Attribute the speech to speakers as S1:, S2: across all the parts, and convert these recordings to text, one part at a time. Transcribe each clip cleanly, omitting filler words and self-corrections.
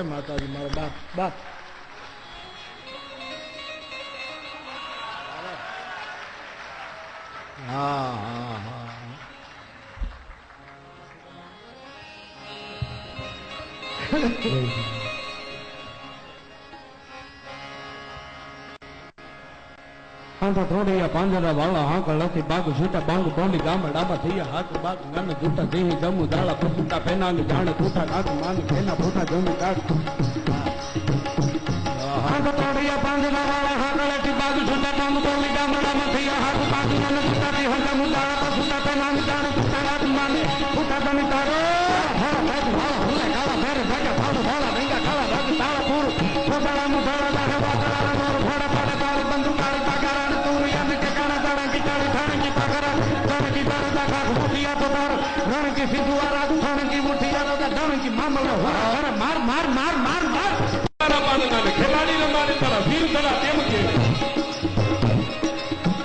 S1: માતાજી મારો બાપ બાપ હા હા હા થોડી પાંજરા વાળા હાંક લખી બાગ છૂટા બાંગ બોંડી ગામા ડાબા થયા હાથ બાગ ગાને જૂટા દેહી જમુ દાળા પસુટા પેનાંગ જાણે તૂટા કાઢ માંગ એના ફૂટા જમી કાઢ થોડિયા પાંજરા વાળા હાંક લખી બાગ છૂટા બાંગ બોંડી ગામા ડાબા થયા હાથ બાગ ગાને જૂટા દેહી જમુ દાળા પસુટા પેનાંગ જાણે તૂટા કાઢ માંગ ફૂટા જમી કાઢ मार मार मार मार मार खिलाड़ी रमाड़े तारा वीर दड़ा तेम के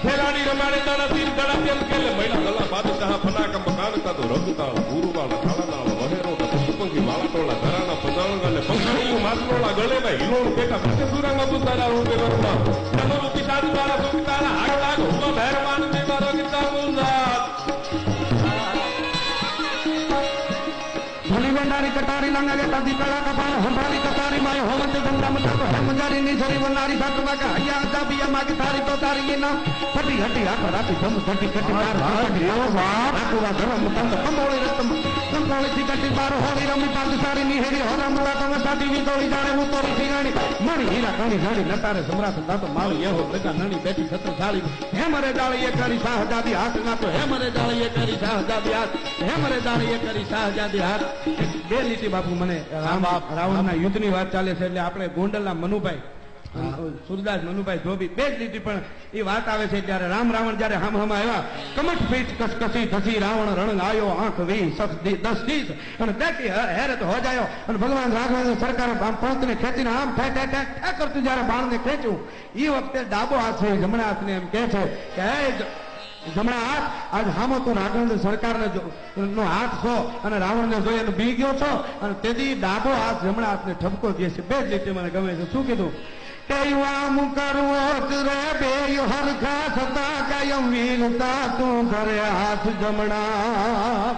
S1: खिलाड़ी रमाड़े तारा वीर दड़ा तेम के महिला गला बादशाह फना का मकान का तो रंगता गुरु वाला काला नाल वहेरो का पुष्पंगी वाला टोला घराना पजांगा ने पंखड़ी मासरोला गले में हिलोण बेटा बसे सुरंग बुतारा होते वरमा तमरु पितारू वाला सुतारा हाग लाग हुआ मेहरबान में मारो किता मुंदा भली कटारी लंगा के तादी कला कपान हंडारी कटारी माय होवंत गंगा मता तो हम जारी नी झरी वनारी भातवा का हया जाबिया मागे तारी तो तारी ये ना फटी हटी आखा राती धम धटी कटी मार देव बाप आकुवा धर्म तंग कंबोळे रतम कंबोळे थी कटी बार होरी रमी पाद सारी नी हेरी होरा मुला तंग सादी नी तोड़ी जाने मु तोड़ी थी गाणी मणी हीरा काणी जानी नटारे सम्राट दातो माल ये हो लगा नणी बेटी छत्र साली हे मरे डाल ये करी शाहजादी हाथ ना तो हे मरे डाल ये करी शाहजादी हाथ हे मरे डाल ये करी शाहजादी हाथ બે લીટી બાપુ મને રાવણના યુદ્ધની વાત ચાલે છે એટલે આપણે ગોંડલના મનુભાઈ સુરદાસ મનુભાઈ ધોબી બે જ લીટી પણ એ વાત આવે છે ત્યારે રામ રાવણ જયારે હમ આવ્યા કમઠ પીઠ કસકસી ધસી રાવણ રણ આયો આંખ વી 10 30 અને દેખી હેરત હો જાયો અને ભગવાન રાઘવેન્દ્ર સરકાર પંથને ખેંચીને આમ ઠે કરતું જયારે બાણને ખેંચ્યું એ વખતે ડાબો હાથ છે જમણા હાથને એમ કહે છે કે જમણા હાથ આજ હામો તું રાઘવેન્દ્ર સરકારને નો હાથ છો અને રાવણને જોઈ અને બી ગયો છો અને તેથી ડાબો હાથ જમણા હાથને ઠપકો દે છે બે જ રીતે મને ગમે છે શું કીધું કે આમ કરવો રે બે હરખા સતા કાયમ વીરતા તું કરે હાથ જમણા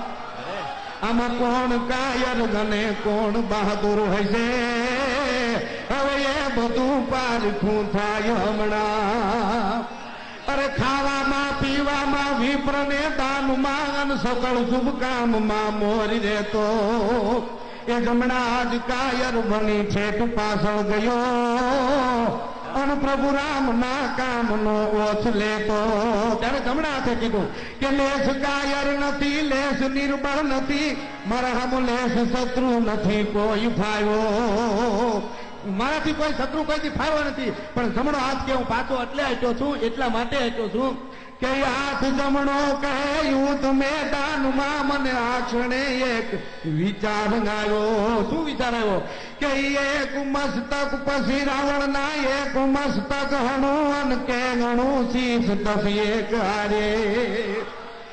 S1: આમાં કોણ કાયર અને કોણ બહાદુર હોય છે હવે એ બધું પારખું થાય હમણાં અરે ખાવામાં પીવામાં વિપ્રને દાનમાં અને સકળ શુભ કામમાં મોરી રહેતો એ જમણા આજ કાયર બની છેટ પાછળ ગયો અને પ્રભુ રામ ના કામનો ઓછ લેતો ત્યારે જમણા હાથે કીધું કે લેશ કાયર નથી લેશ નિર્બળ નથી મારા હમ લેશ શત્રુ નથી કોઈ ફાયો મારાથી કોઈ શત્રુ કોઈથી ફાવ્યો નથી પણ જમણો હાથ કે હું પાછો એટલે આપ્યો છું એટલા માટે આપ્યો છું કે હાથ જમણો કહે યુદ્ધ મેદાનમાં મને આ ક્ષણે એક વિચાર આવ્યો શું વિચાર આવ્યો કે એક મસ્તક પછી રાવણ ના એક મસ્તક હણું અને કે ગણું શીશ તસી એક હારે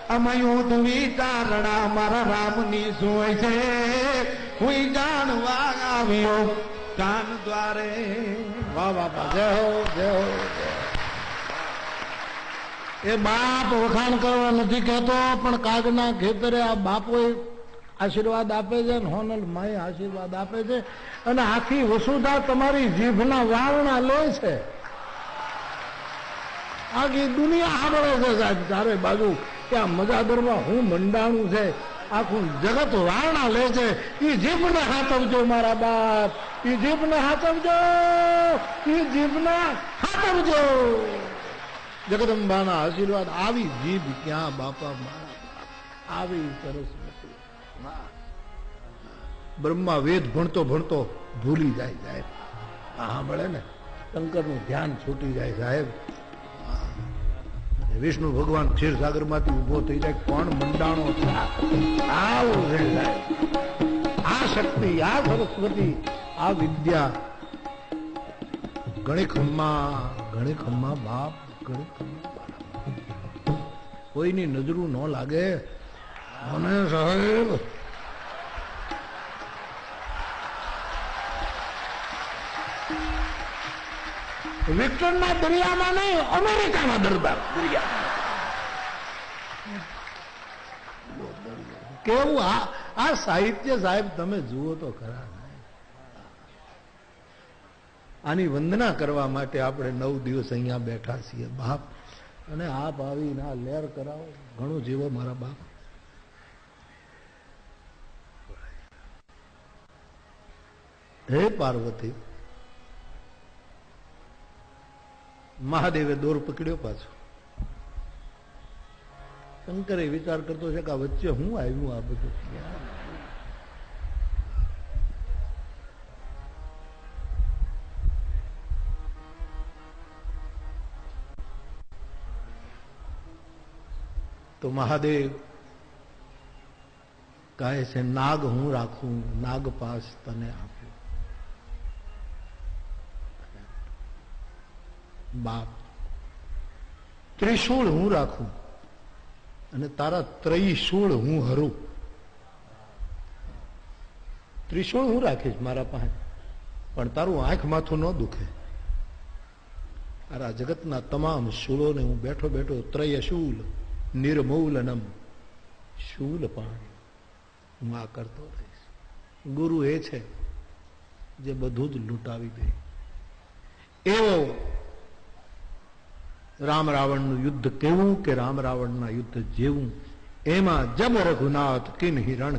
S1: અમે યુદ્ધ વિચારણા મારા રામની સોય છે હું જાણવા આવ્યો કાન દ્વારે વાહ બાપા જય હો જય હો એ બાપ વખાણ કરવા નથી કહેતો પણ કાગના ખેતરે આ બાપો આશીર્વાદ આપે છે ને હોનલ માય આશીર્વાદ આપે છે અને આખી વસુધા તમારી જીભના વાળના લે છે આખી દુનિયા સાંભળે છે સાહેબ ચારે બાજુ કે આ મજાદરમાં હું મંડાણું છે આખું જગત વારણા લે છે એ જીભને હાથવજો મારા બાપ એ જીભને હાથવજો એ જીભને હાથવજો જગદંબાના આશીર્વાદ આવી જીભ ક્યાં બાપા મારા આવી સરસ બ્રહ્મા વેદ ભણતો ભણતો ભૂલી જાય સાહેબ સાંભળે ને શંકરનું ધ્યાન છૂટી જાય સાહેબ વિષ્ણુ ભગવાન ક્ષીરસાગર માંથી ઉભો થઈ જાય કોણ મંડાણો આવું છે આ શક્તિ આ સરસ્વતી આ વિદ્યા ઘણી ખમ્મા બાપ ઘણી ખમ્મા કોઈની નજરું ન લાગે અને સાહેબ
S2: વિક્ટરના દરિયામાં નહીં, અમેરિકાના દરબાર. કેવું આ સાહિત્ય સાહેબ તમે જુઓ તો ખરા. આની વંદના કરવા માટે આપણે 9 દિવસ અહીંયા બેઠા છીએ બાપ. અને આપ આવીને આ લેર કરાવો, ઘણું જીવો મારા બાપ. હે પાર્વતી, મહાદેવે દોર પકડ્યો પાછો. શંકરે વિચાર કરતો છે કે આ વચ્ચે હું આવ્યું આ બધું. તો મહાદેવ કહે છે નાગ હું રાખું, નાગ પાસ તને આપું. બાપ ત્રિશૂળ હું રાખું અને તારા ત્રયશૂળ હું હરું. ત્રિશૂળ હું રાખીશ મારા પાસે, પણ તારું આંખ માથું ન દુખે. આ જગતના તમામ શૂળોને હું બેઠો બેઠો ત્રયશૂલ નિર્મૂલનમ શૂલ પાણી હું આ કરતો રહીશ. ગુરુ એ છે જે બધું જ લૂંટાવી દે. એવો રામ રાવણનું યુદ્ધ કેવું કે રામ રાવણના યુદ્ધ જેવું. એમાં જબ રઘુનાથ કિન હિરણ